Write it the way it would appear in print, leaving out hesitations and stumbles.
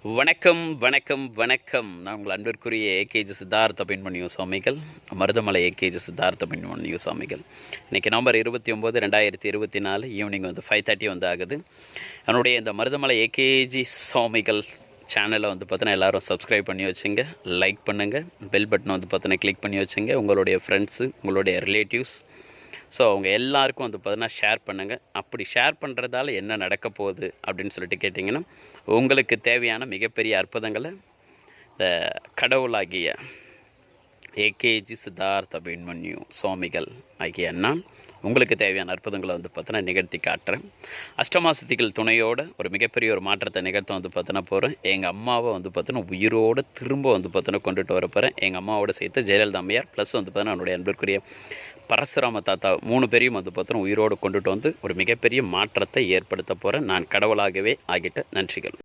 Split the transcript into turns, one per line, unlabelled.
வணக்கம் வணக்கம் வணக்கம். நான் உங்கள் அன்பிற்குரிய ஏகேஜி சித்தார்த்த பெண்மணியு சுவாமிகள், மருதமலை ஏகேஜி சித்தார்த்த பெண்மணியு சுவாமிகள். இன்றைக்கி நவம்பர் 29, 2024 ஈவினிங் 5:30 ஆகுது. என்னுடைய இந்த மருதமலை ஏகேஜி சுவாமிகள் சேனலை பார்த்தீங்கன்னா எல்லோரும் சப்ஸ்கிரைப் பண்ணி வச்சுங்க, லைக் பண்ணுங்கள், பெல் பட்டனை பார்த்தீங்கன்னா கிளிக் பண்ணி வச்சுங்க. உங்களுடைய ஃப்ரெண்ட்ஸு, உங்களுடைய ரிலேட்டிவ்ஸ், ஸோ அவங்க எல்லாருக்கும் பார்த்தீங்கன்னா ஷேர் பண்ணுங்கள். அப்படி ஷேர் பண்ணுறதால என்ன நடக்க போகுது அப்படின்னு சொல்லிட்டு கேட்டிங்கன்னா, உங்களுக்கு தேவையான மிகப்பெரிய அற்புதங்களை இந்த கடவுளாகிய ஏகேஜி சித்தார்த்த அபிமன்யு சுவாமிகள் ஆகிய நான் உங்களுக்கு தேவையான அற்புதங்களை பார்த்தீங்கன்னா நிகழ்த்தி காட்டுறேன். அஷ்டமாசத்திகள் துணையோடு ஒரு மிகப்பெரிய ஒரு மாற்றத்தை நிகழ்த்த பார்த்தீங்கன்னா போகிறேன். எங்கள் அம்மாவை பார்த்தீங்கன்னா உயிரோடு திரும்ப பார்த்தீங்கன்னா கொண்டுட்டு வர போகிறேன். எங்கள் அம்மாவோட சேர்த்து ஜெயலலிதா அம்மையார் ப்ளஸ் பார்த்தீங்கன்னா என்னுடைய அன்பிற்குரிய பரசுராம தாத்தா 3 பேரையும் பார்த்தீங்கன்னா உயிரோடு கொண்டுட்டு ஒரு மிகப்பெரிய மாற்றத்தை ஏற்படுத்த போகிறேன். நான் கடவுளாகவே ஆகிட்ட. நன்றிகள்.